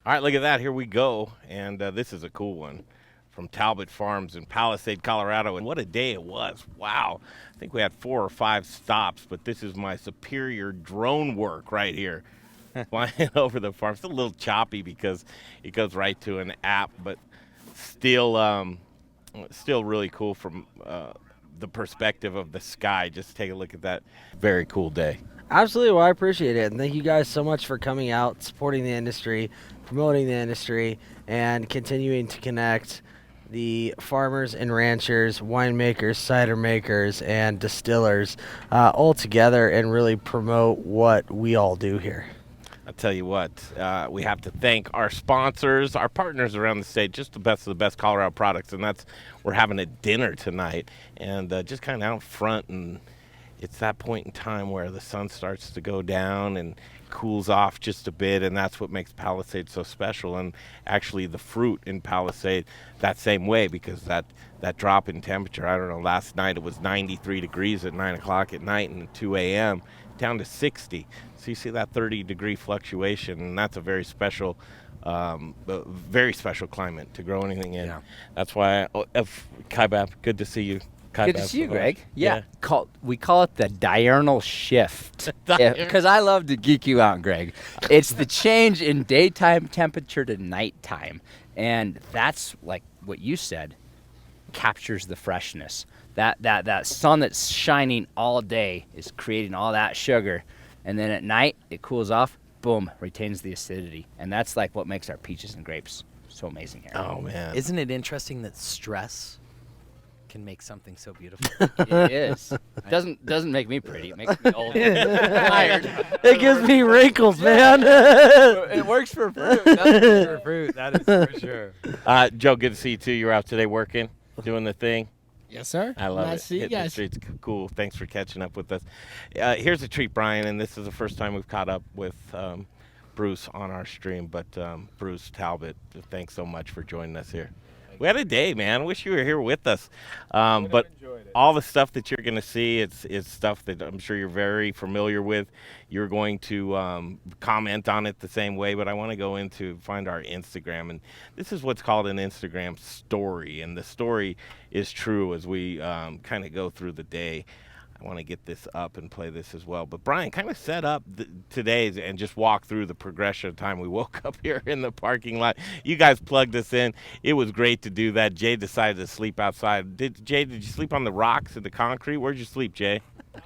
All right, look at that. Here we go. And this is a cool one from Talbott Farms in Palisade, Colorado. And what a day it was. Wow. I think we had 4 or 5 stops, but this is my superior drone work right here. Flying over the farm. It's a little choppy because it goes right to an app, but still really cool from the perspective of the sky. Just take a look at that. Very cool day. Absolutely. Well, I appreciate it. And thank you guys so much for coming out, supporting the industry, promoting the industry, and continuing to connect the farmers and ranchers, winemakers, cider makers, and distillers all together and really promote what we all do here. I'll tell you what, we have to thank our sponsors, our partners around the state, just the best of the best Colorado products, and we're having a dinner tonight, and just kind of out front, and it's that point in time where the sun starts to go down and cools off just a bit, and that's what makes Palisade so special. And actually the fruit in Palisade that same way, because that drop in temperature, I don't know, last night it was 93 degrees at 9 o'clock at night and at 2 a.m. down to 60. So you see that 30-degree fluctuation, and that's a very special climate to grow anything in. Yeah. That's why, Kaibab, good to see you. Good to see you, Greg. Yeah. We call it the diurnal shift. Because I love to geek you out, Greg. It's the change in daytime temperature to nighttime. And that's, like what you said, captures the freshness. That sun that's shining all day is creating all that sugar. And then at night, it cools off, boom, retains the acidity. And that's like what makes our peaches and grapes so amazing here. Oh, man. Isn't it interesting that stress can make something so beautiful? It is. Doesn't make me pretty. It makes me old and tired. It gives me wrinkles, man. It works for fruit. Nothing for fruit, that is for sure. Joe, good to see you, too. You're out today working, doing the thing. Yes, sir. I love Nice it. to see you Hitting the guys. streets, cool. Thanks for catching up with us. Here's a treat, Brian, and this is the first time we've caught up with Bruce on our stream, but Bruce Talbott, thanks so much for joining us here. We had a day, man. Wish you were here with us. But all the stuff that you're going to see, it's stuff that I'm sure you're very familiar with. You're going to comment on it the same way, but I want to go into find our Instagram. And this is what's called an Instagram story. And the story is true as we kind of go through the day. I want to get this up and play this as well. But Brian, kind of set up today's and just walk through the progression of time. We woke up here in the parking lot. You guys plugged us in. It was great to do that. Jay decided to sleep outside. Did you sleep on the rocks and the concrete? Where'd you sleep, Jay? I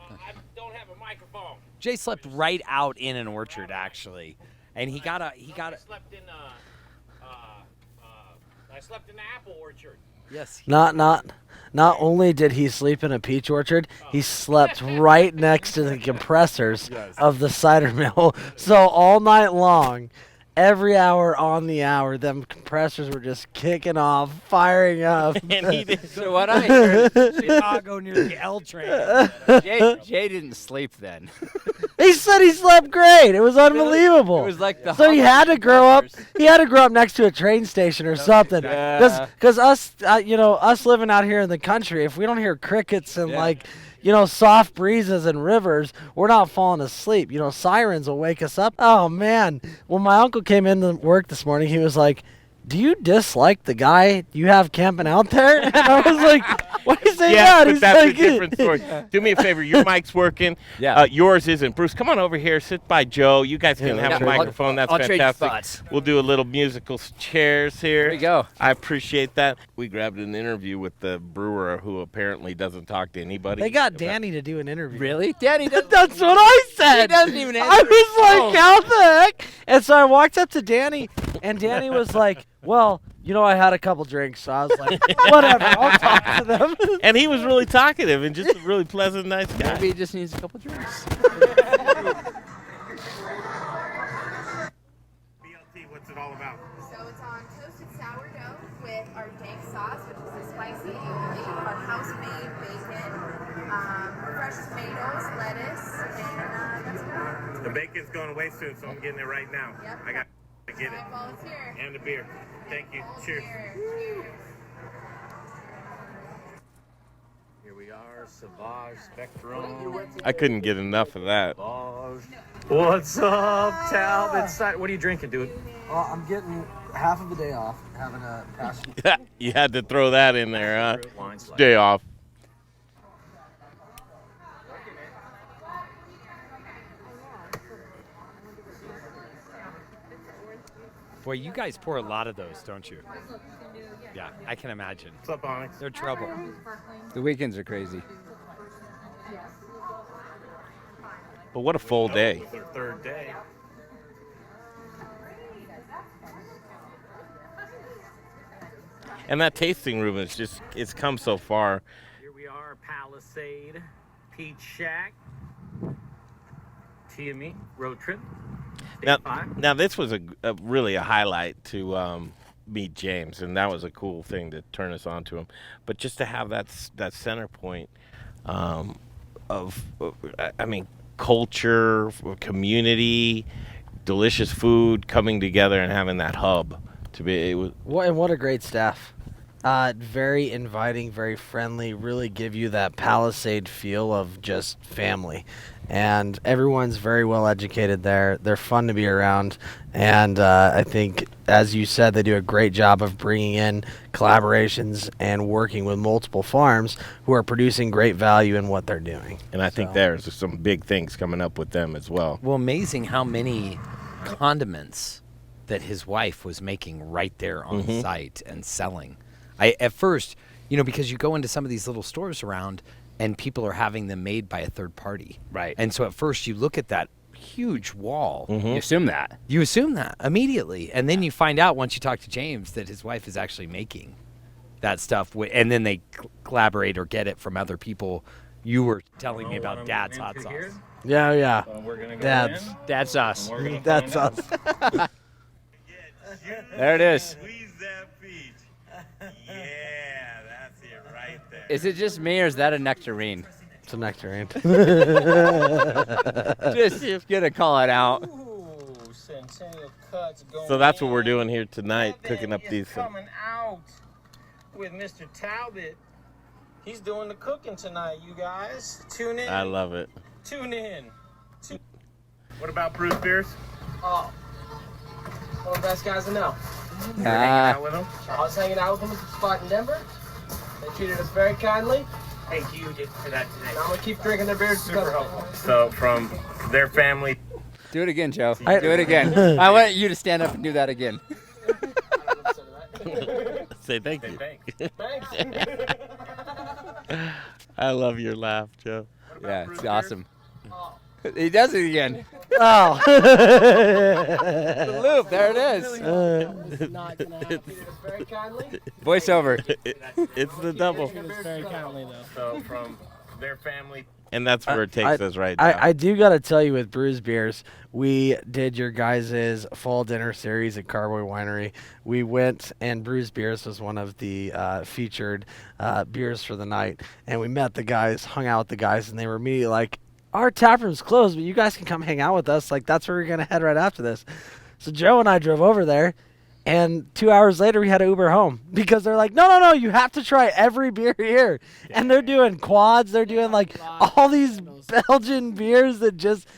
don't have a microphone. Jay slept right out in an orchard, actually, and he got a. I slept in the apple orchard. Yes. Not only did he sleep in a peach orchard, he slept right next to the compressors of the cider mill. So all night long, every hour on the hour, them compressors were just kicking off, firing up. And he did. So what I heard, Chicago near the L train. Jay didn't sleep then. He said he slept great. It was unbelievable. It was like the So he had to grow up. compressors. He had to grow up next to a train station or something. Yeah. Because us, us living out here in the country, if we don't hear crickets and soft breezes and rivers, we're not falling asleep. Sirens will wake us up. Oh man! When my uncle came into work this morning, he was like, "Do you dislike the guy you have camping out there?" And I was like, "Why do you say that?" But He's that's like, a different story. Do me a favor. Your mic's working. Yeah. Yours isn't. Bruce, come on over here. Sit by Joe. You guys can have a microphone. That's I'll trade fantastic. spots. We'll do a little musical chairs here. There we go. I appreciate that. We grabbed an interview with the brewer who apparently doesn't talk to anybody. They got Danny to do an interview. Really? Danny doesn't. That's what I said. He doesn't even answer. I was like, his phone. how the heck? And so I walked up to Danny, and Danny was like, well, I had a couple drinks, so I was like, whatever, I'll talk to them. And he was really talkative and just a really pleasant, nice guy. Maybe he just needs a couple drinks. BLT, what's it all about? So it's on toasted sourdough with our dank sauce, which is the spicy aioli, our house-made bacon, fresh tomatoes, lettuce, and that's about it. The bacon's going away soon, so I'm getting it right now. Yep. I got to get it. Eyeballs here. And the beer. Thank you. Cheers. Cheers. Here we we are, Sauvage Spectrum. I couldn't get enough of that. Sauvage. What's up, Talbot? What are you drinking, dude? I'm getting half of a day off, having a passion. You had to throw that in there, huh? Wine slice. Day off. Boy, you guys pour a lot of those, don't you? Yeah, I can imagine. What's up, Onyx? They're trouble. The weekends are crazy. But what a full day. Their third day. And that tasting room is just, it's come so far. Here we are, Palisade, Peach Shack, TME, road trip. Day Now, 5. now this was really a highlight to meet James, and that was a cool thing to turn us on to him. But just to have that center point I mean, culture, community, delicious food coming together and having that hub to be. And what a great staff. Very inviting, very friendly, really give you that Palisade feel of just family. And everyone's very well educated there. They're fun to be around. And I think, as you said, they do a great job of bringing in collaborations and working with multiple farms who are producing great value in what they're doing. I think there's some big things coming up with them as well. Well, amazing how many condiments that his wife was making right there on site and selling. At first, because you go into some of these little stores around and people are having them made by a third party. Right. And so at first you look at that huge wall. You assume that. You assume that immediately. And then you find out once you talk to James that his wife is actually making that stuff. And then they collaborate or get it from other people. You were telling me about Dad's hot sauce. Yeah. We're gonna go Dad's. in. That's us. We're gonna That's find us. out. There it is. Squeeze that peach. Yeah, that's it right there. Is it just me or is that a nectarine? It's a nectarine. Just gonna call it out. So that's what we're doing here tonight, cooking up these. Coming out with Mr. Talbot. He's doing the cooking tonight, you guys. Tune in. I love it. Tune in. What about Bruce Pierce? Oh, one of the best guys I know. Hanging out with him? I was hanging out with them at the spot in Denver. They treated us very kindly. Thank you for that today. And I'm gonna keep drinking their beers. Super helpful. So from their family. Do it again, Joe. Do it again. I want you to stand up and do that again. Say thank you. Thanks. I love your laugh, Joe. Yeah, it's awesome. He does it again. Oh. The loop. There it is. Not gonna treated us very kindly. Voiceover. It's the double. Very kindly though. So from their family. And that's where it takes us right now. I do got to tell you, with Brews Beers, we did your guys' fall dinner series at Carboy Winery. We went, and Brews Beers was one of the featured beers for the night. And we met the guys, hung out with the guys, and they were immediately like, our tap room's closed, but you guys can come hang out with us. Like, that's where we're going to head right after this. So Joe and I drove over there. And 2 hours later, we had to Uber home because they're like, no, you have to try every beer here. And they're doing quads. They're doing like all these Belgian beers that just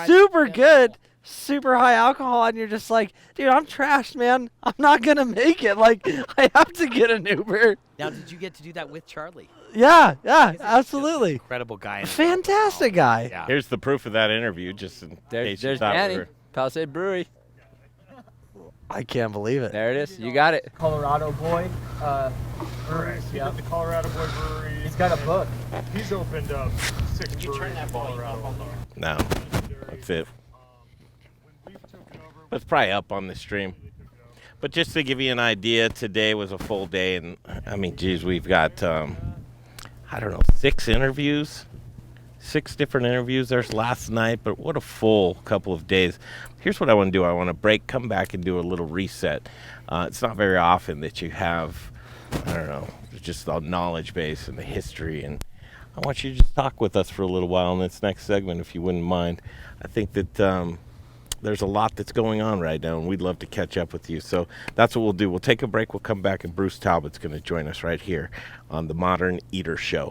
super good, super high alcohol. And you're just like, dude, I'm trashed, man. I'm not going to make it. Like, I have to get an Uber. Now, did you get to do that with Charlie? Yeah, absolutely. Incredible guy. Fantastic guy. Yeah. Here's the proof of that interview, just in case you There's thought we Danny. were. Palisade Brewery. I can't believe it. There it is. You got it. Colorado boy. Correct. He did the Colorado Boy Brewery. He's got a book. He's opened up 6 breweries in Colorado. No, that's it. It's probably up on the stream. But just to give you an idea, today was a full day, and I mean, geez, we've got, 6 interviews. 6 different interviews. There's last night, but what a full couple of days. Here's what I want to do. I want to break, come back, and do a little reset. It's not very often that you have, just the knowledge base and the history. And I want you to just talk with us for a little while in this next segment, if you wouldn't mind. I think that there's a lot that's going on right now, and we'd love to catch up with you. So that's what we'll do. We'll take a break. We'll come back, and Bruce Talbott's going to join us right here on the Modern Eater Show.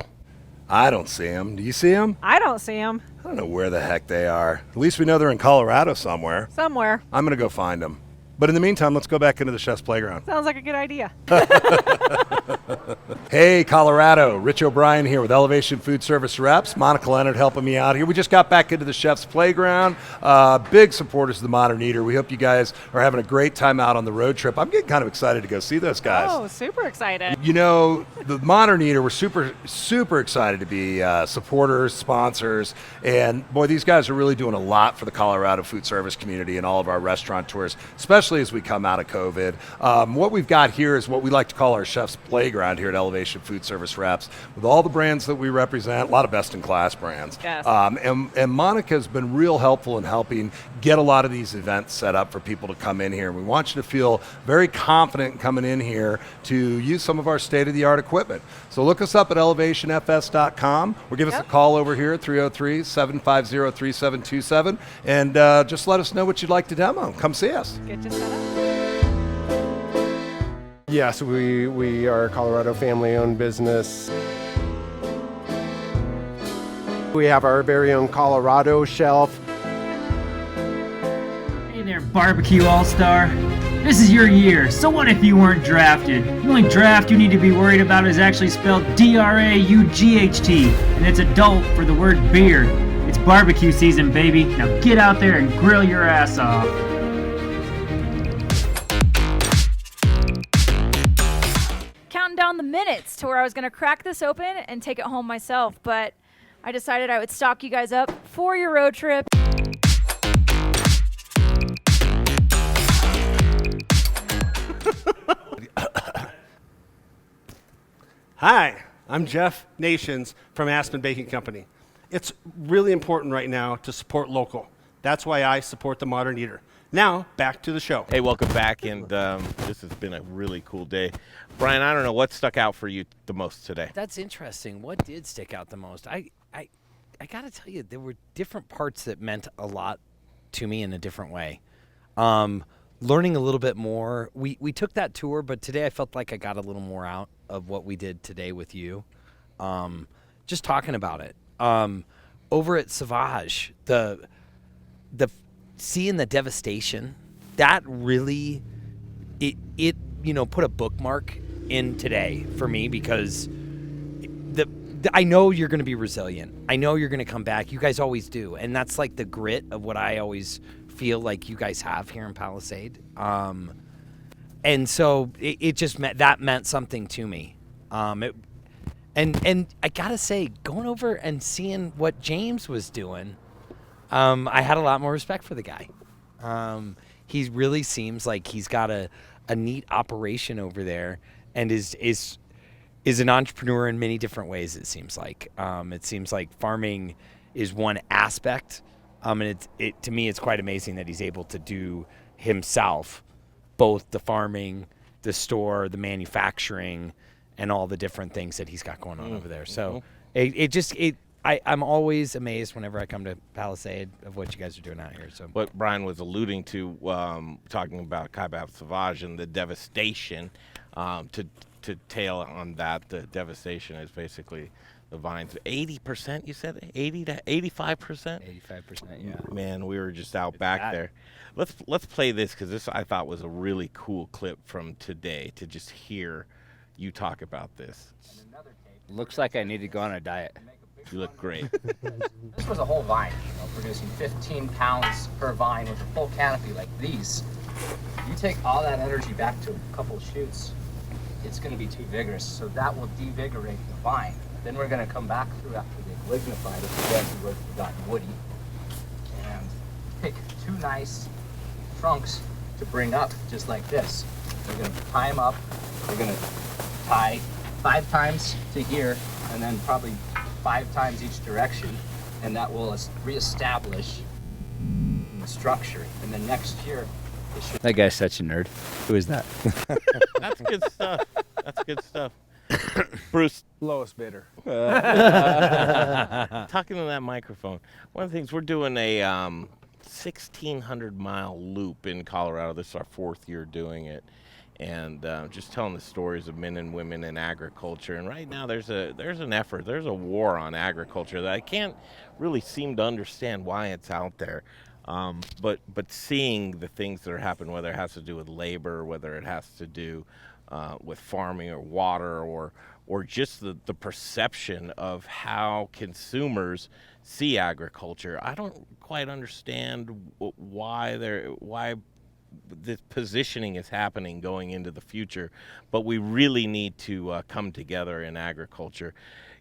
I don't see them. Do you see them? I don't see them. I don't know where the heck they are. At least we know they're in Colorado somewhere. Somewhere. I'm going to go find them. But in the meantime, let's go back into the chef's playground. Sounds like a good idea. Hey, Colorado. Rich O'Brien here with Elevation Food Service Reps. Monica Leonard helping me out here. We just got back into the chef's playground. Big supporters of the Modern Eater. We hope you guys are having a great time out on the road trip. I'm getting kind of excited to go see those guys. Oh, super excited. You know, the Modern Eater, we're super excited to be supporters, sponsors, and boy, these guys are really doing a lot for the Colorado food service community and all of our restaurateurs, especially as we come out of COVID. What we've got here is what we like to call our chef's playground here at Elevation Food Service Reps, with all the brands that we represent, a lot of best-in-class brands. Yes. And Monica's been real helpful in helping get a lot of these events set up for people to come in here. We want you to feel very confident coming in here to use some of our state-of-the-art equipment. So look us up at elevationfs.com or give us a call over here at 303-750-3727 and just let us know what you'd like to demo. Come see us. Get you set up. Yes, we are a Colorado family-owned business. We have our very own Colorado shelf. Hey there, Barbecue All-Star. This is your year, so what if you weren't drafted? The only draft you need to be worried about is actually spelled D-R-A-U-G-H-T, and it's adult for the word beer. It's barbecue season, baby. Now get out there and grill your ass off. Counting down the minutes to where I was going to crack this open and take it home myself, but I decided I would stock you guys up for your road trip. Hi, I'm Jeff Nations from Aspen Baking Company. It's really important right now to support local. That's why I support the Modern Eater. Now, back to the show. Hey, welcome back, and this has been a really cool day. Brian, I don't know, what stuck out for you the most today? That's interesting. What did stick out the most? I got to tell you, there were different parts that meant a lot to me in a different way. Learning a little bit more. We took that tour, but today I felt like I got a little more out of what we did today with you. Just talking about it. Over at Sauvage, the seeing the devastation, that really it put a bookmark in today for me, because I know you're going to be resilient. I know you're going to come back. You guys always do, and that's like the grit of what I always feel like you guys have here in Palisade. And so it just meant something to me. And I gotta say, going over and seeing what James was doing, I had a lot more respect for the guy. He really seems like he's got a neat operation over there, and is an entrepreneur in many different ways. It seems like farming is one aspect, and to me it's quite amazing that he's able to do himself both the farming, the store, the manufacturing, and all the different things that he's got going on over there. So I'm always amazed whenever I come to Palisade of what you guys are doing out here. So what Brian was alluding to, talking about Kaibab Sauvage and the devastation, to tail on that, the devastation is basically the vines. 80%, you said? 80 to 85%? 85%, yeah. Man, we were just out back there. Let's play this, because this I thought was a really cool clip from today, to just hear you talk about this. Looks like I need to go on a diet. You look great. This was a whole vine, producing 15 pounds per vine with a full canopy like these. You take all that energy back to a couple of shoots, it's going to be too vigorous, so that will devigorate the vine. Then we're going to come back through after they've lignified it, again, we've gotten woody, and pick two nice trunks to bring up, just like this. We're going to tie them up. We're going to tie 5 times to here, and then probably 5 times each direction, and that will reestablish the structure. And then next year, it should. That guy's such a nerd. Who is that? That's good stuff. That's good stuff. Bruce. Lowest bidder. Talking to that microphone. One of the things, we're doing a 1,600-mile loop in Colorado. This is our 4th year doing it. and just telling the stories of men and women in agriculture. And right now there's an effort, there's a war on agriculture that I can't really seem to understand why it's out there. But seeing the things that are happening, whether it has to do with labor, whether it has to do with farming or water, or just the perception of how consumers see agriculture, I don't quite understand why this positioning is happening going into the future. But we really need to come together in agriculture.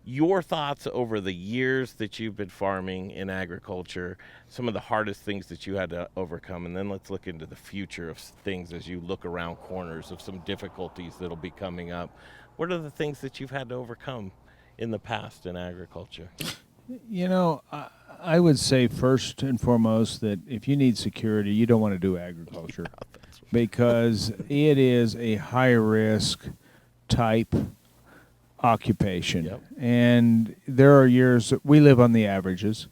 Your thoughts over the years that you've been farming in agriculture, some of the hardest things that you had to overcome, and then let's look into the future of things as you look around corners of some difficulties that'll be coming up. What are the things that you've had to overcome in the past in agriculture? You know, I would say first and foremost that if you need security, you don't want to do agriculture because it is a high-risk type occupation. Yep. And there are years we live on the averages,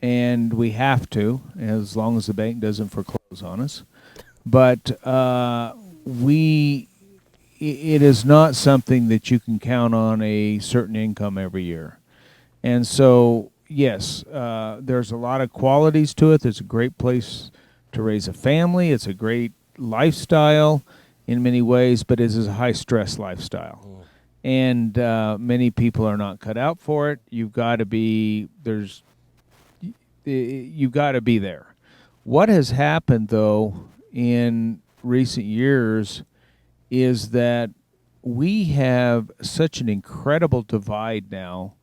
and we have to, as long as the bank doesn't foreclose on us. But it is not something that you can count on a certain income every year. And so, yes, there's a lot of qualities to it. There's a great place to raise a family. It's a great lifestyle in many ways, but it is a high-stress lifestyle. And many people are not cut out for it. You've got to be there. What has happened, though, in recent years is that we have such an incredible divide now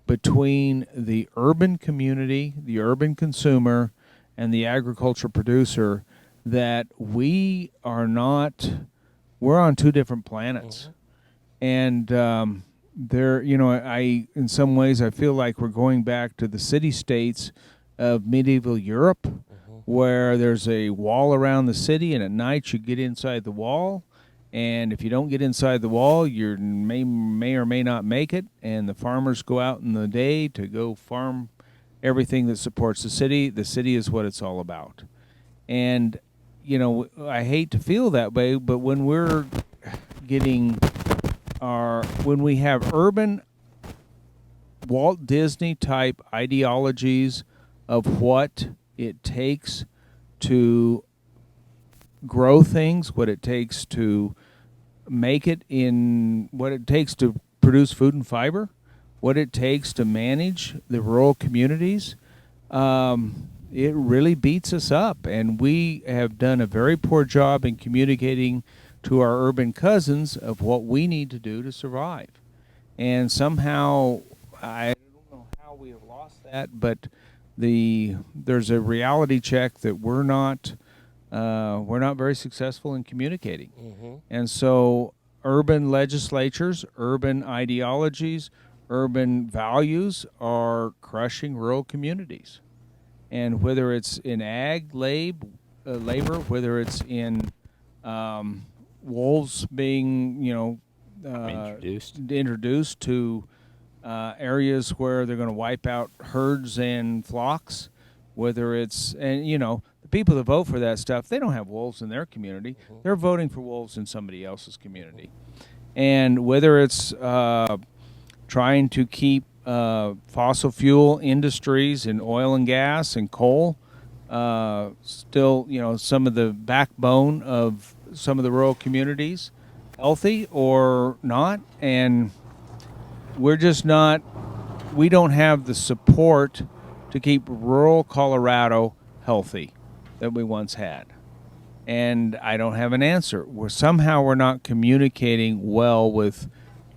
between the urban community, the urban consumer, and the agriculture producer that we're on two different planets. And in some ways I feel like we're going back to the city-states of medieval Europe, where there's a wall around the city, and at night you get inside the wall, and if you don't get inside the wall, you may or may not make it, and the farmers go out in the day to go farm everything that supports the city. The city is what it's all about. And, I hate to feel that way, but when we have urban Walt Disney type ideologies of what it takes to grow things, what it takes to make it in, what it takes to produce food and fiber, what it takes to manage the rural communities, it really beats us up. And we have done a very poor job in communicating to our urban cousins of what we need to do to survive. And somehow, I don't know how we have lost that, but there's a reality check that we're not very successful in communicating. And so urban legislatures, urban ideologies, urban values are crushing rural communities. And whether it's in ag labor, whether it's in wolves being, introduced to areas where they're going to wipe out herds and flocks, whether it's, the people that vote for that stuff, they don't have wolves in their community. They're voting for wolves in somebody else's community. And whether it's trying to keep fossil fuel industries and oil and gas and coal still, some of the backbone of some of the rural communities healthy or not, and we don't have the support to keep rural Colorado healthy that we once had. And I don't have an answer. We're not communicating well with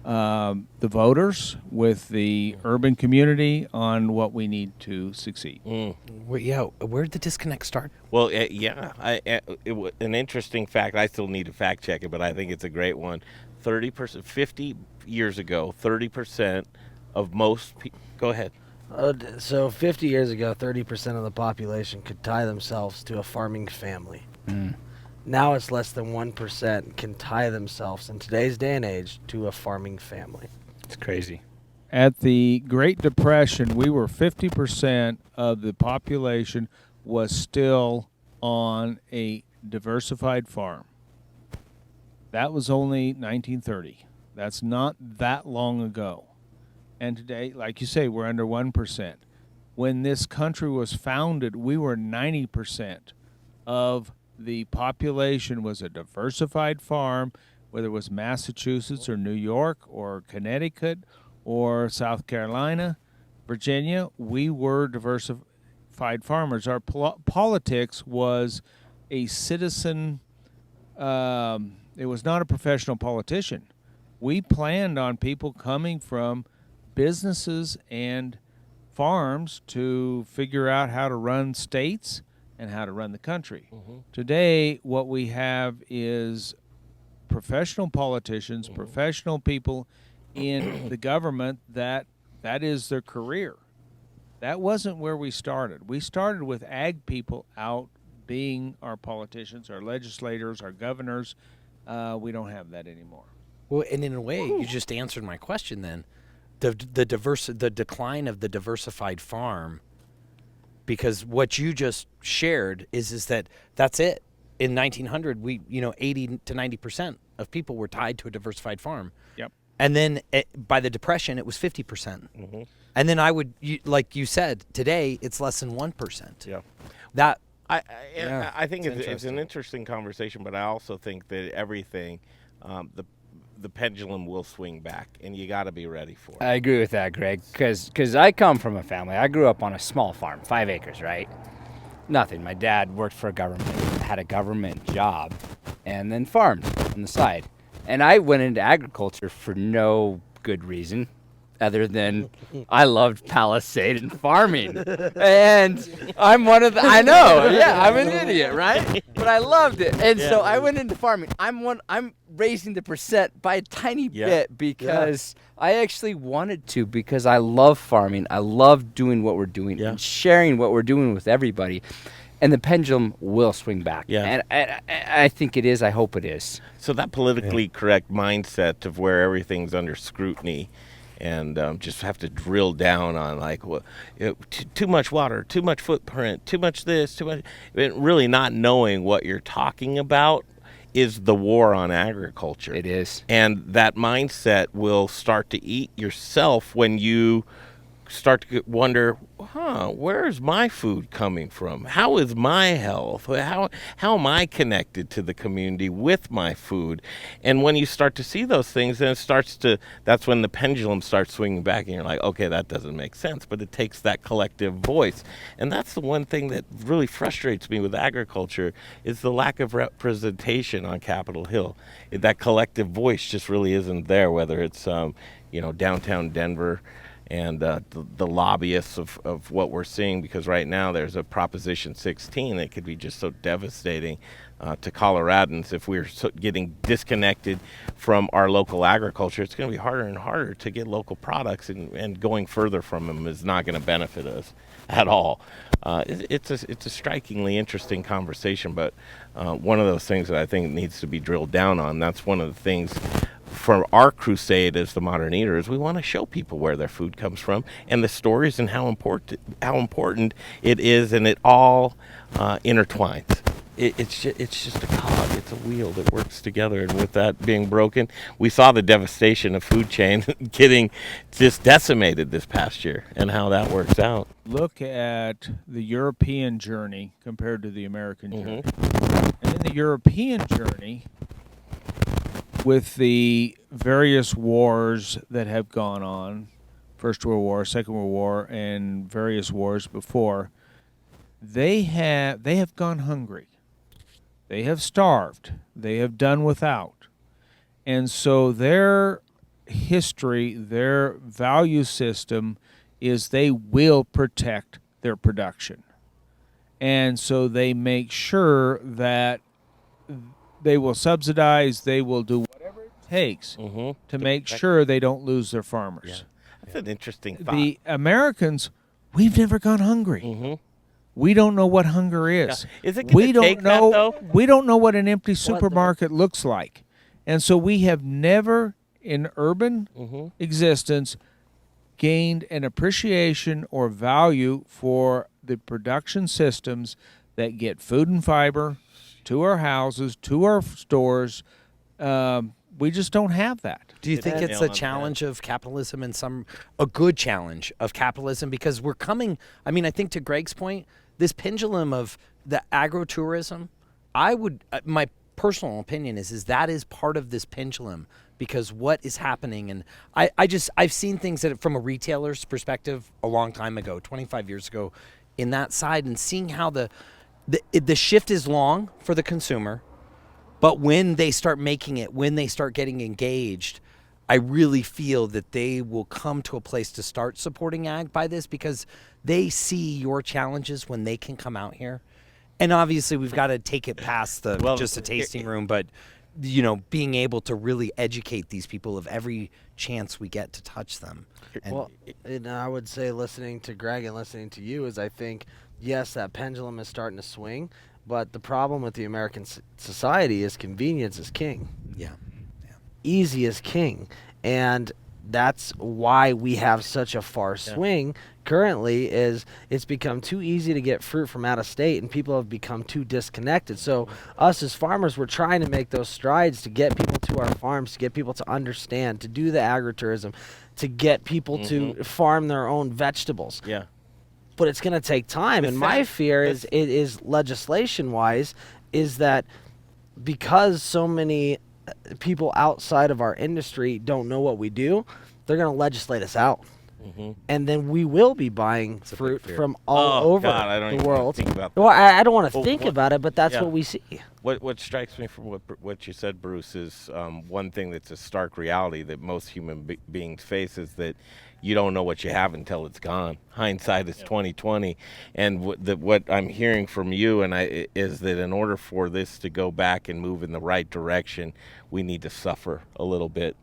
the voters, with the urban community on what we need to succeed. Where'd the disconnect start? Well, an interesting fact, I still need to fact check it, but I think it's a great one. 30%, 50 years ago, 30% of most people, go ahead. So 50 years ago, 30% of the population could tie themselves to a farming family. Now it's less than 1% can tie themselves in today's day and age to a farming family. It's crazy. At the Great Depression, we were 50% of the population was still on a diversified farm. That was only 1930. That's not that long ago. And today, like you say, we're under 1%. When this country was founded, we were 90% of the population was a diversified farm, whether it was Massachusetts or New York or Connecticut or South Carolina, Virginia. We were diversified farmers. Our politics was a citizen. It was not a professional politician. We planned on people coming from businesses and farms to figure out how to run states and how to run the country. Today, what we have is professional politicians, professional people in the government that is their career. That wasn't where we started. We started with ag people out being our politicians, our legislators, our governors. We don't have that anymore. Well, and in a way, you just answered my question then. The decline of the diversified farm, because what you just shared is that that's it. In 1900, 80 to 90% of people were tied to a diversified farm. Yep. And then by the Depression, it was 50%. And then like you said, today it's less than 1%. Yeah. That I think it's an interesting conversation, but I also think that everything, the pendulum will swing back, and you got to be ready for it. I agree with that, Greg, because I come from a family. I grew up on a small farm, 5 acres, right? Nothing. My dad worked for a government, had a government job, and then farmed on the side. And I went into agriculture for no good reason other than I loved Palisade and farming. And I'm one of the, I know, yeah, I'm an idiot, right? But I loved it. And so I went into farming. I'm raising the percent by a tiny bit because I actually wanted to, because I love farming. I love doing what we're doing and sharing what we're doing with everybody. And the pendulum will swing back. Yeah. And I think it is. I hope it is. So that politically correct mindset of where everything's under scrutiny and just have to drill down on like too much water, too much footprint, too much this, too much, really not knowing what you're talking about is the war on agriculture. It is. And that mindset will start to eat yourself when you start to wonder, where is my food coming from? How is my health? How am I connected to the community with my food? And when you start to see those things, then that's when the pendulum starts swinging back and you're like, okay, that doesn't make sense. But it takes that collective voice. And that's the one thing that really frustrates me with agriculture is the lack of representation on Capitol Hill. That collective voice just really isn't there, whether it's, downtown Denver, and the lobbyists of what we're seeing, because right now there's a Proposition 16 that could be just so devastating to Coloradans. If we're getting disconnected from our local agriculture, it's going to be harder and harder to get local products, and going further from them is not going to benefit us at all. It's a strikingly interesting conversation, but one of those things that I think needs to be drilled down on. That's one of the things for our crusade as the Modern Eater is we want to show people where their food comes from and the stories and how important it is, and it all intertwines. It's just a cog. It's a wheel that works together. And with that being broken, we saw the devastation of food chain getting just decimated this past year and how that works out. Look at the European journey compared to the American journey. And in the European journey, with the various wars that have gone on, First World War, Second World War, and various wars before, they have gone hungry. They have starved. They have done without. And so their history, their value system is they will protect their production. And so they make sure that they will subsidize, they will do whatever it takes to make sure they don't lose their farmers. Yeah. That's an interesting thought. The Americans, we've never gone hungry. We don't know what hunger is. Yeah. Is it going to take that, though? We don't know what an empty supermarket looks like. And so we have never, in urban existence, gained an appreciation or value for the production systems that get food and fiber to our houses, to our stores, We just don't have that. Do you think it's a challenge of capitalism and a good challenge of capitalism? Because we're coming, I mean, I think to Greg's point, this pendulum of the agritourism, my personal opinion is that is part of this pendulum, because what is happening, and I've seen things that from a retailer's perspective a long time ago, 25 years ago, in that side, and seeing how the shift is long for the consumer. But when they start making it, when they start getting engaged, I really feel that they will come to a place to start supporting ag by this, because they see your challenges when they can come out here. And obviously we've got to take it past just a tasting room, but being able to really educate these people of every chance we get to touch them. And I would say, listening to Greg and listening to you, is I think, yes, that pendulum is starting to swing. But the problem with the American society is convenience is king. Yeah. Easy is king. And that's why we have such a far swing currently, is it's become too easy to get fruit from out of state, and people have become too disconnected. So us as farmers, we're trying to make those strides to get people to our farms, to get people to understand, to do the agritourism, to get people to farm their own vegetables. Yeah. But it's going to take time, and my fear is legislation-wise, is that because so many people outside of our industry don't know what we do, they're going to legislate us out. And then we will be buying fruit from all over the world. Think about well, I don't want to think about it, but that's what we see. What strikes me from what you said, Bruce, is one thing that's a stark reality that most human beings face, is that you don't know what you have until it's gone. Hindsight is 20/20, and what I'm hearing from you is that in order for this to go back and move in the right direction, we need to suffer a little bit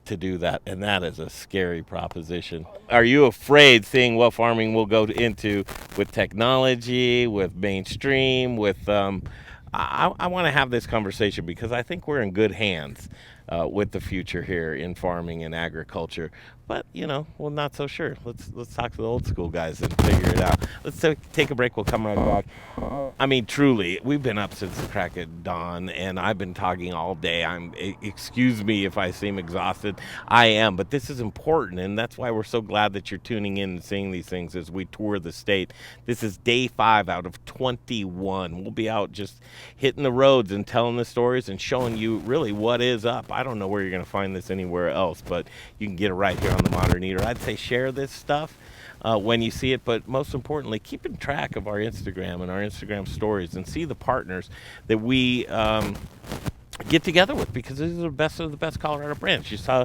to do that, and that is a scary proposition. Are you afraid, seeing what farming will go into with technology, with mainstream, with I want to have this conversation, because I think we're in good hands with the future here in farming and agriculture. But we're not so sure. Let's talk to the old school guys and figure it out. Let's take a break. We'll come right back. I mean, truly, we've been up since the crack of dawn, and I've been talking all day. Excuse me if I seem exhausted. I am, but this is important, and that's why we're so glad that you're tuning in and seeing these things as we tour the state. This is day 5 out of 21. We'll be out just hitting the roads and telling the stories and showing you really what is up. I don't know where you're going to find this anywhere else, but you can get it right here on the Modern Eater. I'd say share this stuff when you see it, but most importantly, keeping track of our Instagram and our Instagram stories, and see the partners that we get together with, because these are the best of the best Colorado brands. You saw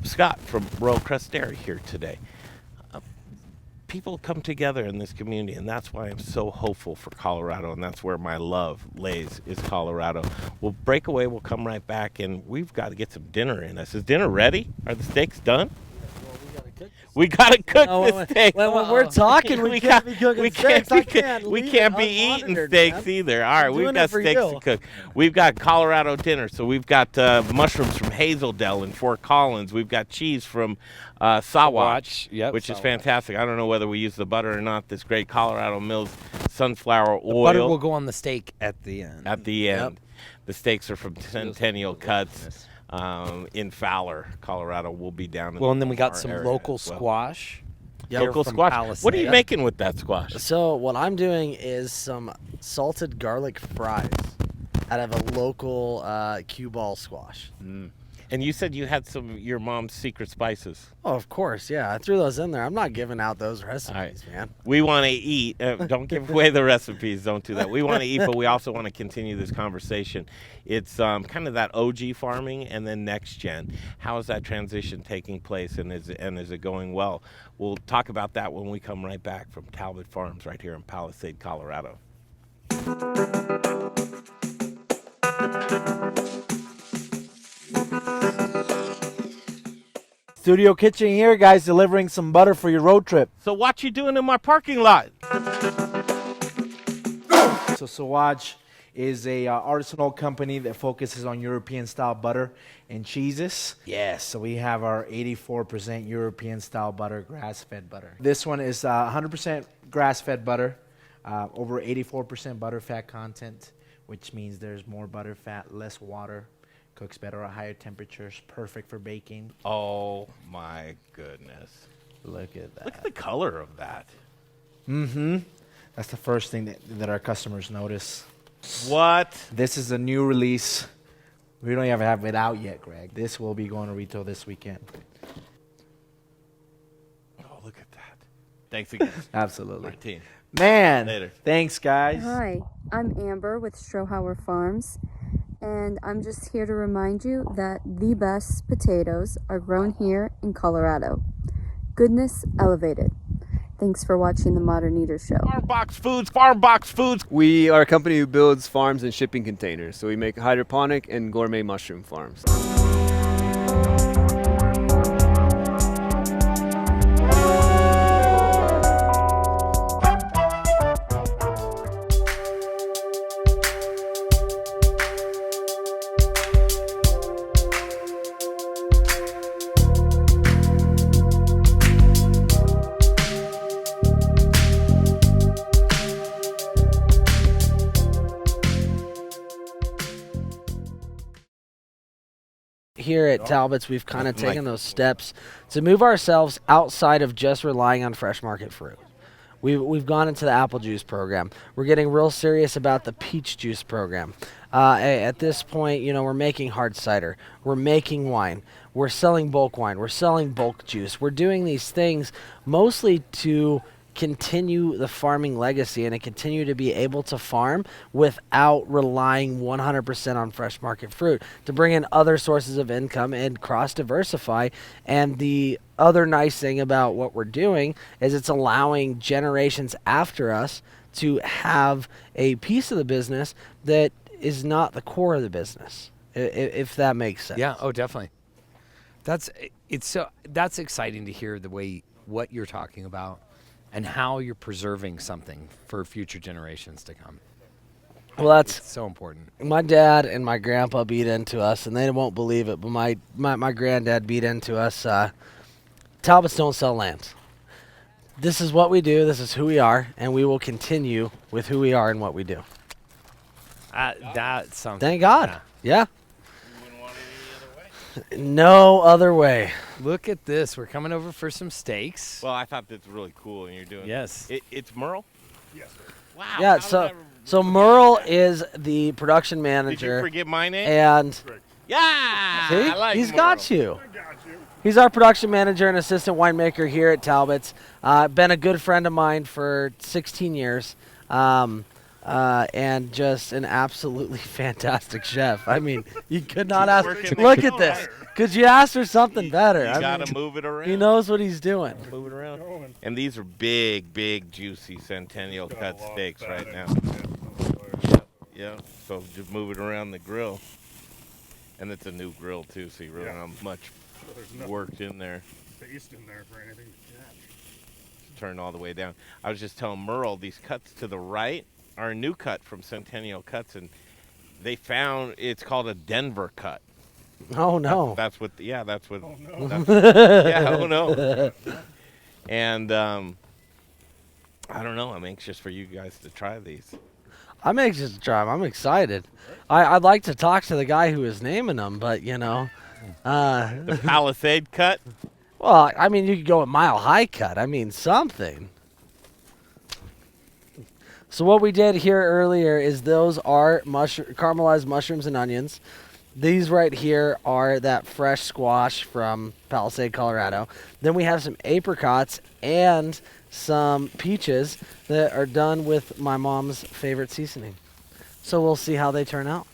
Scott from Royal Crest Dairy here today. People come together in this community, and that's why I'm so hopeful for Colorado, and that's where my love lays, is Colorado. We'll break away, we'll come right back, and we've got to get some dinner in us. Is dinner ready? Are the steaks done? We gotta cook the steaks. When we're talking, we can't be cooking steaks. We can't be eating steaks either. All right, we've got steaks to cook. We've got Colorado dinner. So we've got mushrooms from Hazeldale in Fort Collins. We've got cheese from Sauvage, which is fantastic. I don't know whether we use the butter or not. This great Colorado Mills sunflower oil. The butter will go on the steak at the end. At the end. The steaks are from Centennial Cuts. In Fowler, Colorado. We'll be down in and then we got some local squash. Local squash. Palisade. What are you making with that squash? So what I'm doing is some salted garlic fries out of a local cue ball squash. And you said you had some of your mom's secret spices. Oh, of course, yeah. I threw those in there. I'm not giving out those recipes, man. We want to eat. Don't give away the recipes. Don't do that. We want to eat, but we also want to continue this conversation. It's kind of that OG farming and then next gen. How is that transition taking place, and is it going well? We'll talk about that when we come right back from Talbott Farms right here in Palisade, Colorado. Studio Kitchen here, guys, delivering some butter for your road trip. So what you doing in my parking lot? So Sauvage is a artisanal company that focuses on European-style butter and cheeses. Yes, so we have our 84% European-style butter, grass-fed butter. This one is 100% grass-fed butter, over 84% butter fat content, which means there's more butter fat, less water, Cooks better at higher temperatures. Perfect for baking. Oh my goodness! Look at that. Look at the color of that. Mm-hmm. That's the first thing that our customers notice. What? This is a new release. We don't even have it out yet, Greg. This will be going to retail this weekend. Oh, look at that. Thanks again. Absolutely. Martine. Man. Later. Thanks, guys. Hi, I'm Amber with Strohauer Farms, and I'm just here to remind you that the best potatoes are grown here in Colorado. Goodness elevated. Thanks for watching the Modern Eater Show. Farm box foods. We are a company who builds farms and shipping containers. So we make hydroponic and gourmet mushroom farms. Here at Talbot's, we've kind of taken those steps to move ourselves outside of just relying on fresh market fruit. We've gone into the apple juice program. We're getting real serious about the peach juice program. At this point, we're making hard cider. We're making wine. We're selling bulk wine. We're selling bulk juice. We're doing these things mostly to continue the farming legacy and to continue to be able to farm without relying 100% on fresh market fruit, to bring in other sources of income and cross diversify. And the other nice thing about what we're doing is it's allowing generations after us to have a piece of the business that is not the core of the business, if that makes sense. Yeah, oh, definitely. That's exciting to hear the way what you're talking about and how you're preserving something for future generations to come. Well, that's it's so important. My dad and my grandpa beat into us, and they won't believe it, but my granddad beat into us. Talbots don't sell land. This is what we do. This is who we are, and we will continue with who we are and what we do. That's something. Thank God. Yeah. No other way. Look at this. We're coming over for some steaks. Well, I thought that's really cool, and you're doing. Yes. It's Merle. Yes, sir. Wow. Yeah. So Merle is the production manager. Did you forget my name? And yeah, see, I like he's Merle. got you. He's our production manager and assistant winemaker here at Talbot's. Been a good friend of mine for 16 years. And just an absolutely fantastic chef. I mean, you could not ask. Look at this. Could you ask for something better? You gotta move it around. He knows what he's doing. Move it around. And these are big, juicy Centennial cut steaks right now. Yeah. So just move it around the grill. And it's a new grill too, so you really don't have much worked in there. Paste in there for anything. Turn all the way down. I was just telling Merle, these cuts to the right are a new cut from Centennial Cuts, and they found it's called a Denver cut. Oh no! That's what. Yeah, that's what. Oh no! Yeah, oh no! And I don't know. I'm anxious for you guys to try these. I'm anxious to try them. I'm excited. I'd like to talk to the guy who is naming them, but the Palisade cut. Well, I mean, you could go a Mile High cut. I mean, something. So what we did here earlier is those are caramelized mushrooms and onions. These right here are that fresh squash from Palisade, Colorado. Then we have some apricots and some peaches that are done with my mom's favorite seasoning. So we'll see how they turn out.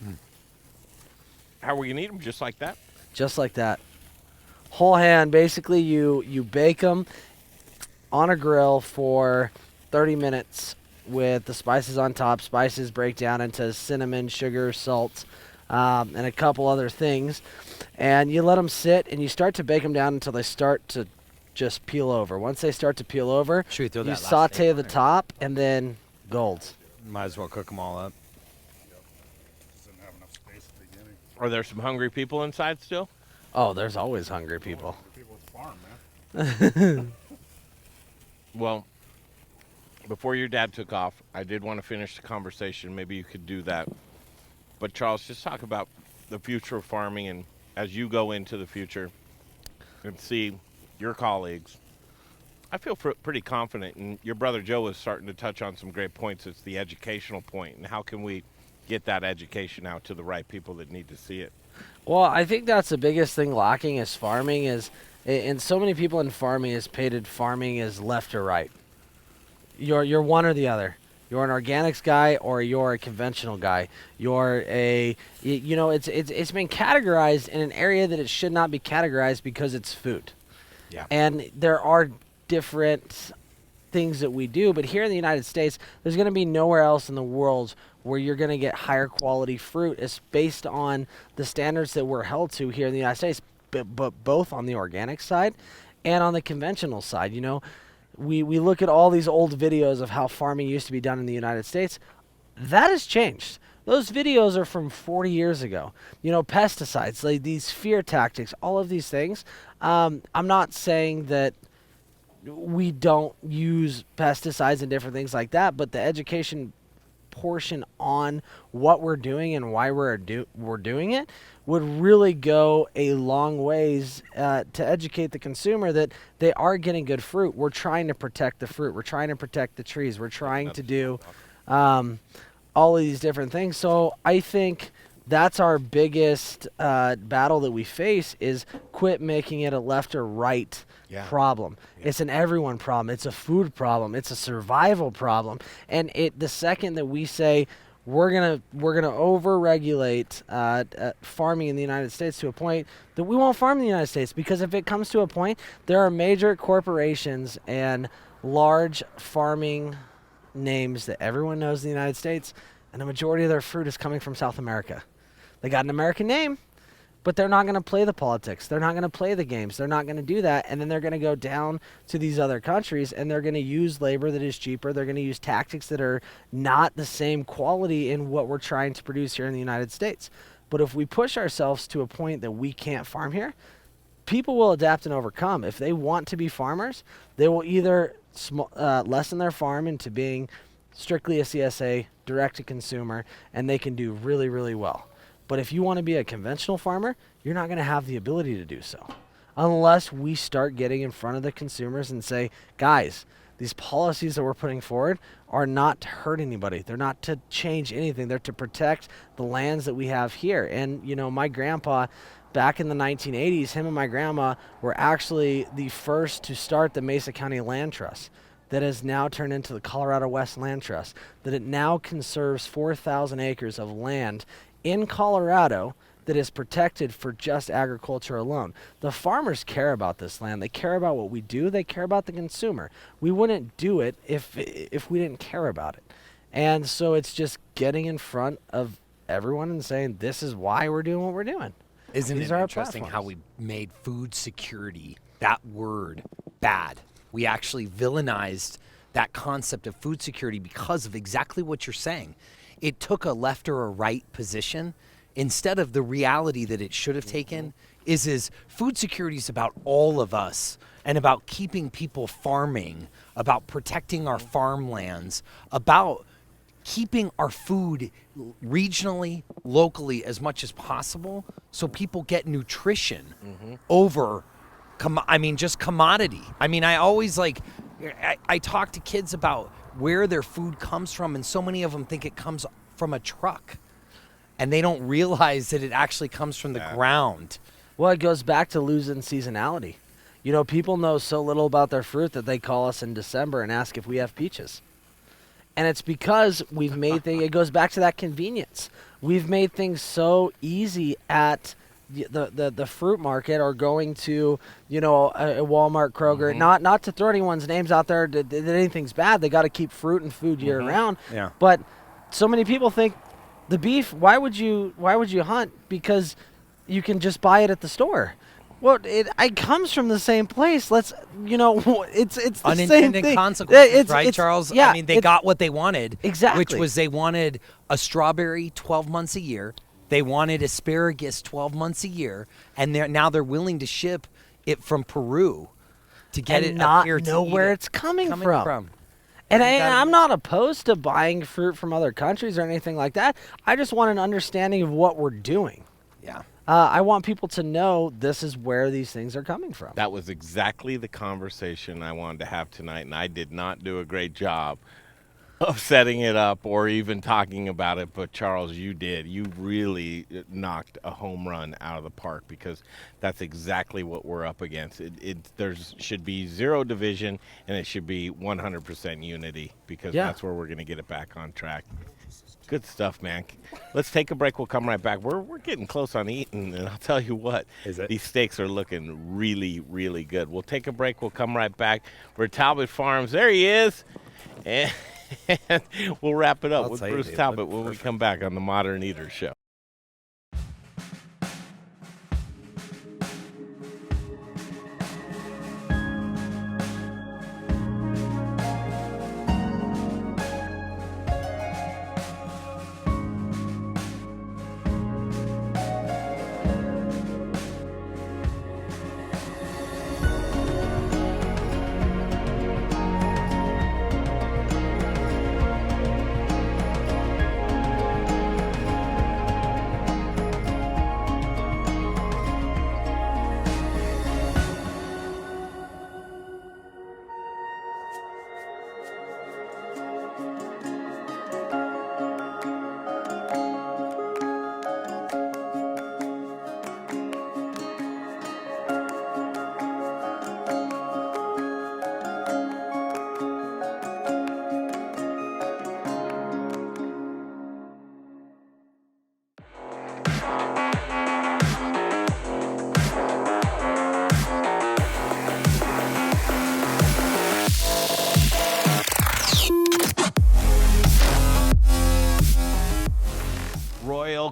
How are we going to eat them? Just like that? Just like that. Whole hand. Basically, you bake them on a grill for 30 minutes with the spices on top. Spices break down into cinnamon, sugar, salt, and a couple other things. And you let them sit, and you start to bake them down until they start to just peel over. Once they start to peel over, Should we throw you that last saute steak the on top, and then golds. Might as well cook them all up. Are there some hungry people inside still? Oh, there's always hungry people. Well, before your dad took off, I did want to finish the conversation. Maybe you could do that. But Charles, just talk about the future of farming, and as you go into the future and see your colleagues, I feel pretty confident. And your brother Joe is starting to touch on some great points. It's the educational point, and how can we get that education out to the right people that need to see it? Well, I think that's the biggest thing lacking is farming is, and so many people in farming is painted farming as left or right. You're one or the other. You're an organics guy or you're a conventional guy. You're a, you know, it's been categorized in an area that it should not be categorized because it's food. Yeah. And there are different things that we do, but here in the United States, there's going to be nowhere else in the world where you're going to get higher quality fruit. It's based on the standards that we're held to here in the United States, but both on the organic side and on the conventional side. You know, we look at all these old videos of how farming used to be done in the United States. That has changed. Those videos are from 40 years ago. You know, pesticides, like these fear tactics, all of these things. I'm not saying that we don't use pesticides and different things like that, but the education portion on what we're doing and why we're doing it would really go a long ways to educate the consumer that they are getting good fruit. We're trying to protect the fruit. We're trying to protect the trees. We're trying to do all of these different things. So I think that's our biggest battle that we face is quit making it a left or right problem. It's an everyone problem. It's a food problem. It's a survival problem. And the second that we say we're gonna over-regulate farming in the United States to a point that we won't farm in the United States, because if it comes to a point, there are major corporations and large farming names that everyone knows in the United States, and the majority of their fruit is coming from South America. They got an American name, but they're not going to play the politics. They're not going to play the games. They're not going to do that. And then they're going to go down to these other countries, and they're going to use labor that is cheaper. They're going to use tactics that are not the same quality in what we're trying to produce here in the United States. But if we push ourselves to a point that we can't farm here, people will adapt and overcome. If they want to be farmers, they will either lessen their farm into being strictly a CSA, direct to consumer, and they can do really, really well. But if you want to be a conventional farmer, you're not going to have the ability to do so unless we start getting in front of the consumers and say, guys, these policies that we're putting forward are not to hurt anybody. They're not to change anything. They're to protect the lands that we have here. And, you know, my grandpa, back in the 1980s, him and my grandma were actually the first to start the Mesa County Land Trust that has now turned into the Colorado West Land Trust, that it now conserves 4,000 acres of land in Colorado that is protected for just agriculture alone. The farmers care about this land. They care about what we do. They care about the consumer. We wouldn't do it if we didn't care about it. And so it's just getting in front of everyone and saying, this is why we're doing what we're doing. Isn't These it are our interesting how platforms. we made food security, that word, bad? We actually villainized that concept of food security because of exactly what you're saying. It took a left or a right position instead of the reality that it should have taken is food security is about all of us and about keeping people farming, about protecting our farmlands, about keeping our food regionally, locally as much as possible so people get nutrition over, just commodity. I mean, I always I talk to kids about where their food comes from, and so many of them think it comes from a truck, and they don't realize that it actually comes from the ground. Well, it goes back to losing seasonality. You know, people know so little about their fruit that they call us in December and ask if we have peaches. And it's because we've made things, it goes back to that convenience. We've made things so easy at the fruit market, or going to, you know, a Walmart, Kroger, not to throw anyone's names out there that anything's bad. They got to keep fruit and food year round. Yeah. But so many people think the beef, why would you hunt? Because you can just buy it at the store. Well, it comes from the same place. It's the Unintended same thing. consequences, right, Charles? Yeah, I mean, they got what they wanted. Exactly. Which was they wanted a strawberry 12 months a year. They wanted asparagus 12 months a year. And now they're willing to ship it from Peru to get it not up here know to eat where it. it's coming from. And I'm not opposed to buying fruit from other countries or anything like that. I just want an understanding of what we're doing. Yeah. I want people to know this is where these things are coming from. That was exactly the conversation I wanted to have tonight, and I did not do a great job of setting it up or even talking about it, but Charles, you did. You really knocked a home run out of the park, because that's exactly what we're up against. There should be zero division, and it should be 100% unity, because that's where we're going to get it back on track. Good stuff, man. Let's take a break. We'll come right back. We're getting close on eating, and I'll tell you what, these steaks are looking really, really good. We'll take a break. We'll come right back. We're at Talbott Farms. There he is. And we'll wrap it up with Bruce Talbott when we come back on the Modern Eater Show.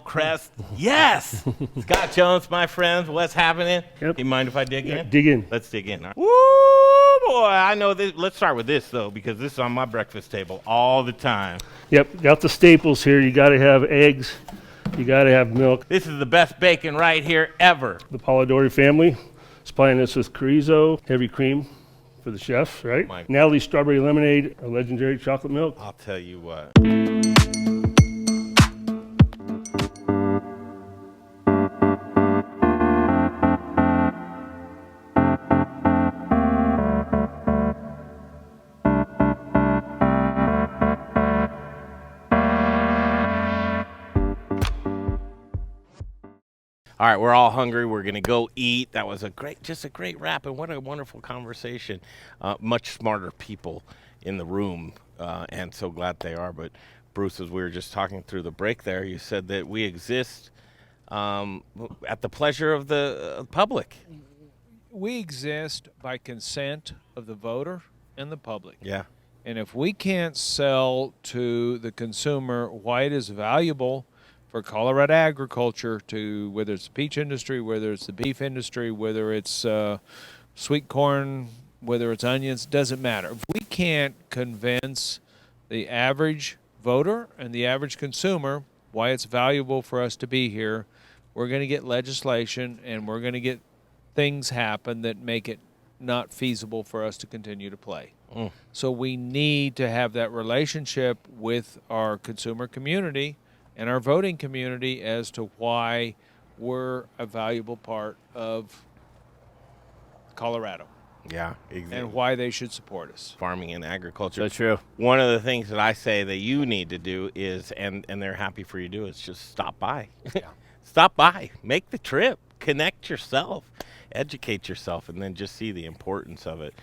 Crest. Yes! Scott Jones, my friends, what's happening? Yep. You mind if I dig in? Dig in. Let's dig in. Woo, boy, I know this. Let's start with this, though, because this is on my breakfast table all the time. Yep, got the staples here. You got to have eggs. You got to have milk. This is the best bacon right here ever. The Polidori family supplying this with chorizo, heavy cream for the chefs, right? Natalie's strawberry lemonade, a legendary chocolate milk. I'll tell you what. All right, we're all hungry. We're going to go eat. That was just a great wrap, and what a wonderful conversation. Much smarter people in the room, and so glad they are. But Bruce, as we were just talking through the break there, you said that we exist at the pleasure of the public. We exist by consent of the voter and the public. Yeah. And if we can't sell to the consumer why it is valuable for Colorado agriculture, to whether it's the peach industry, whether it's the beef industry, whether it's sweet corn, whether it's onions, doesn't matter. If we can't convince the average voter and the average consumer why it's valuable for us to be here, we're going to get legislation and we're going to get things happen that make it not feasible for us to continue to play. So we need to have that relationship with our consumer community and our voting community as to why we're a valuable part of Colorado. Yeah, exactly. And why they should support us. Farming and agriculture. That's true. One of the things that I say that you need to do is, and they're happy for you to do, is just stop by. Yeah. Stop by. Make the trip. Connect yourself. Educate yourself, and then just see the importance of it.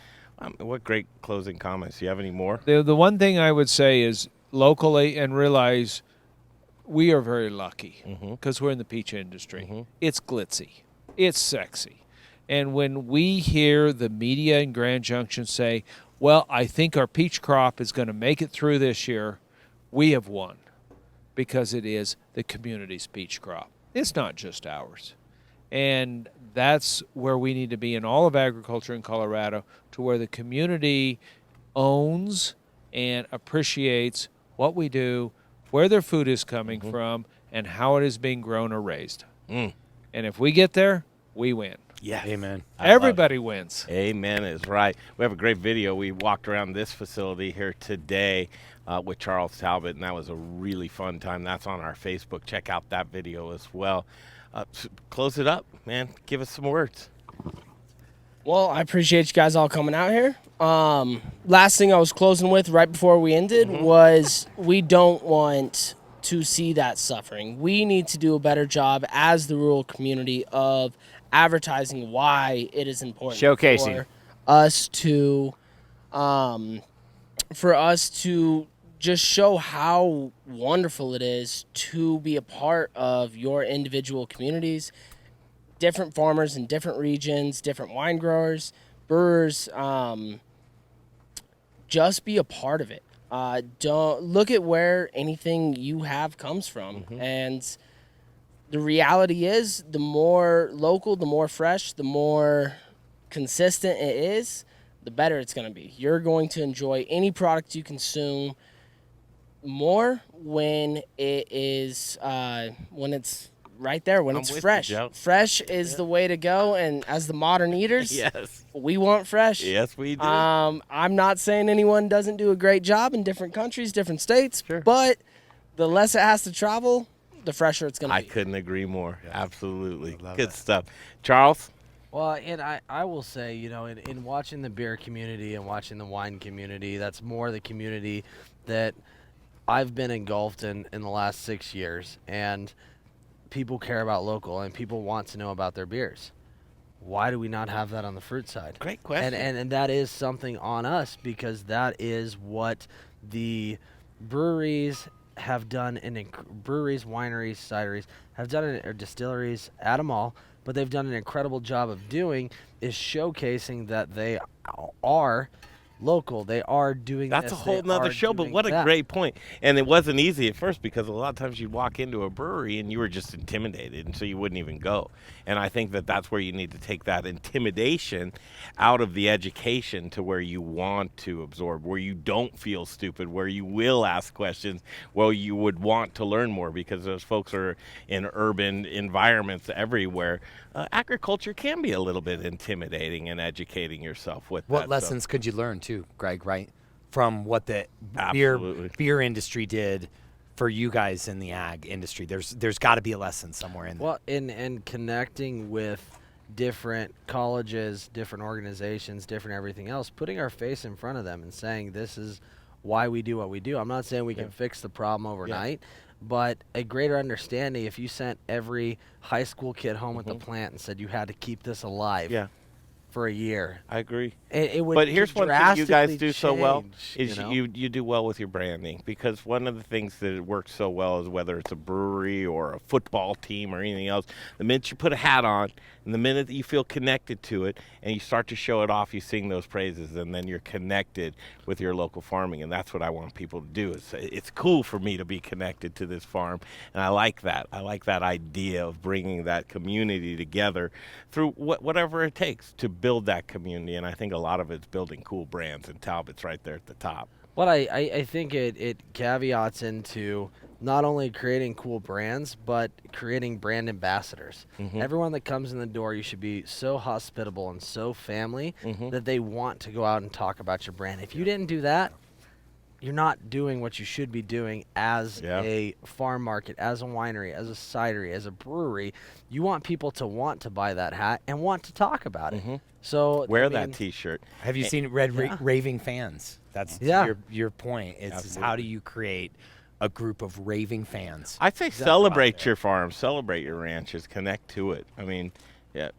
What great closing comments. Do you have any more? The one thing I would say is locally, and realize we are very lucky because we're in the peach industry. It's glitzy. It's sexy. And when we hear the media in Grand Junction say, well, I think our peach crop is going to make it through this year, we have won, because it is the community's peach crop. It's not just ours. And that's where we need to be in all of agriculture in Colorado, to where the community owns and appreciates what we do, where their food is coming from, and how it is being grown or raised. And if we get there, we win. Yeah. Amen. Everybody wins. Amen is right. We have a great video. We walked around this facility here today with Charles Talbott, and that was a really fun time. That's on our Facebook. Check out that video as well. Close it up, man. Give us some words. Well, I appreciate you guys all coming out here. Last thing I was closing with right before we ended was we don't want to see that suffering. We need to do a better job as the rural community of advertising why it is important Showcasing. for us to just show how wonderful it is to be a part of your individual communities, different farmers in different regions, different wine growers, brewers. Just be a part of it. Don't look at where anything you have comes from. And the reality is, the more local, the more fresh, the more consistent it is, the better it's going to be. You're going to enjoy any product you consume more when it is when it's right there, when it's fresh. Fresh is the way to go, and as the modern eaters, yes, we want fresh. Yes, we do. I'm not saying anyone doesn't do a great job in different countries, different states, but the less it has to travel, the fresher it's going to be. I couldn't agree more. Absolutely. Good stuff. Charles? Well, and I will say, you know, in watching the beer community and watching the wine community, that's more the community that I've been engulfed in the last 6 years. And people care about local, and people want to know about their beers. Why do we not have that on the fruit side? Great question. And that is something on us, because that is what the breweries have done, breweries, wineries, cideries have done it, or distilleries, at them all, but they've done an incredible job of doing is showcasing that they are local. They are doing That's this, a whole they nother are show, but doing what a that. great point. And it wasn't easy at first, because a lot of times you'd walk into a brewery and you were just intimidated, and so you wouldn't even go. And I think that that's where you need to take that intimidation out of the education to where you want to absorb, where you don't feel stupid, where you will ask questions, where you would want to learn more, because those folks are in urban environments everywhere. Agriculture can be a little bit intimidating, and educating yourself with What that. lessons could you learn too, Greg, right? From what the beer industry did for you guys in the ag industry. There's got to be a lesson somewhere in there. Well, and connecting with different colleges, different organizations, different everything else, putting our face in front of them and saying this is why we do what we do. I'm not saying we can fix the problem overnight, but a greater understanding. If you sent every high school kid home with a plant and said you had to keep this alive for a year, I agree. It would. But here's one thing you guys do so well change, is you know? you do well with your branding, because one of the things that works so well is, whether it's a brewery or a football team or anything else, the minute you put a hat on and the minute that you feel connected to it and you start to show it off, you sing those praises, and then you're connected with your local farming. And that's what I want people to do. It's cool for me to be connected to this farm, and I like that. I like that idea of bringing that community together through whatever it takes to build that community. And I think a lot of it's building cool brands, and Talbot's right there at the top. Well, I think it caveats into not only creating cool brands, but creating brand ambassadors. Everyone that comes in the door, you should be so hospitable and so family that they want to go out and talk about your brand. If you didn't do that, you're not doing what you should be doing as a farm market, as a winery, as a cidery, as a brewery. You want people to want to buy that hat and want to talk about it. So wear that T-shirt. Have you seen raving fans? That's your point. It's how do you create a group of raving fans? I'd say celebrate your farm, celebrate your ranches, connect to it. I mean,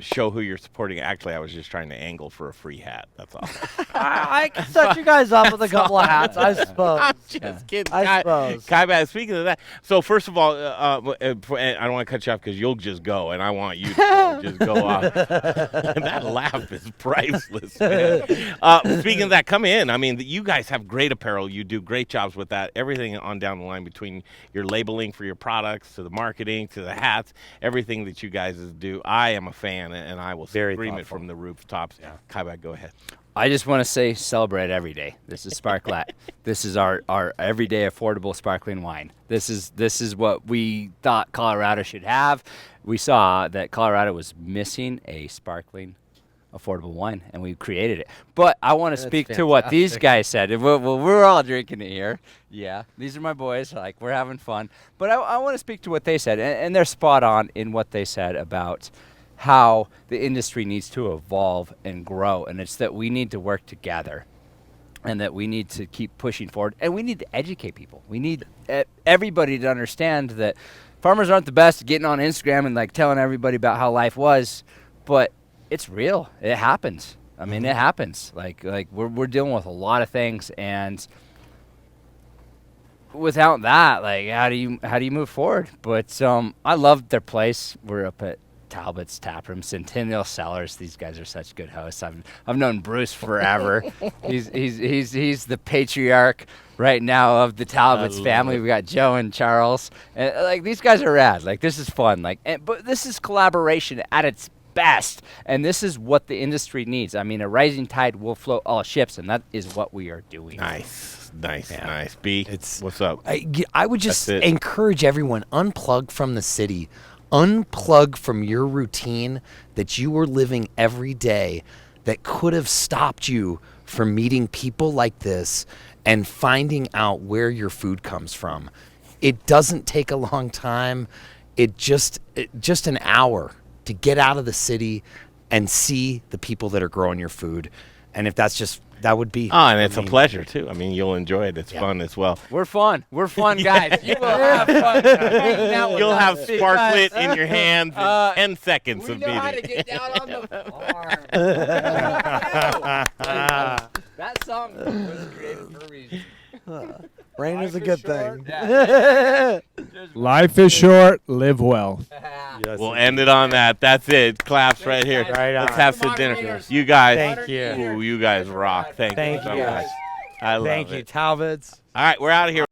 show who you're supporting. Actually, I was just trying to angle for a free hat. That's all. I can set you guys up with a couple of hats, I suppose. I'm just kidding. I suppose. Kaibab, speaking of that, so first of all, I don't want to cut you off because you'll just go, and I want you to just go off. That laugh is priceless, man. Speaking of that, come in. I mean, you guys have great apparel. You do great jobs with that. Everything on down the line, between your labeling for your products to the marketing to the hats, everything that you guys do. I am a fan, and I will scream it from the rooftops. Kaibab, go ahead. I just want to say celebrate every day. This is Sparklet. This is our everyday affordable sparkling wine. This is what we thought Colorado should have. We saw that Colorado was missing a sparkling affordable wine, and we created it. But I want to That's speak to what these fantastic. guys said. Well, we're all drinking it here. Yeah, these are my boys. Like, we're having fun. But I want to speak to what they said, and they're spot on in what they said about how the industry needs to evolve and grow, and it's that we need to work together, and that we need to keep pushing forward, and we need to educate people. We need everybody to understand that farmers aren't the best at getting on Instagram and like telling everybody about how life was, but it's real. It happens. I mean, it happens. Like we're dealing with a lot of things, and without that, like how do you move forward? But I loved their place. We're up at Talbott's Taproom, Centennial Cellars. These guys are such good hosts. I've known Bruce forever. he's the patriarch right now of the Talbott's family. We got Joe and Charles, and like these guys are rad. Like this is fun. Like, but this is collaboration at its best, and this is what the industry needs. I mean, a rising tide will float all ships, and that is what we are doing. Nice. B, what's up? I would just encourage everyone, unplug from the city. Unplug from your routine that you were living every day that could have stopped you from meeting people like this and finding out where your food comes from. It doesn't take a long time. Just an hour to get out of the city and see the people that are growing your food. And if that would be. Oh, and it's a pleasure too. I mean, you'll enjoy it. It's fun as well. We're fun. We're fun guys. You will have fun. hanging out with You'll us. have Sparklet in your hands in 10 seconds We of know meeting. how to get down on the farm. That song was created for a reason. Rain is a good thing. Life is short. Live well. We'll end it on that. That's it. Claps right here. Right on. Let's have some dinner. You guys. Thank you. Ooh, you guys rock. Thank you so much. I love it. Thank you, Talbots. All right, we're out of here.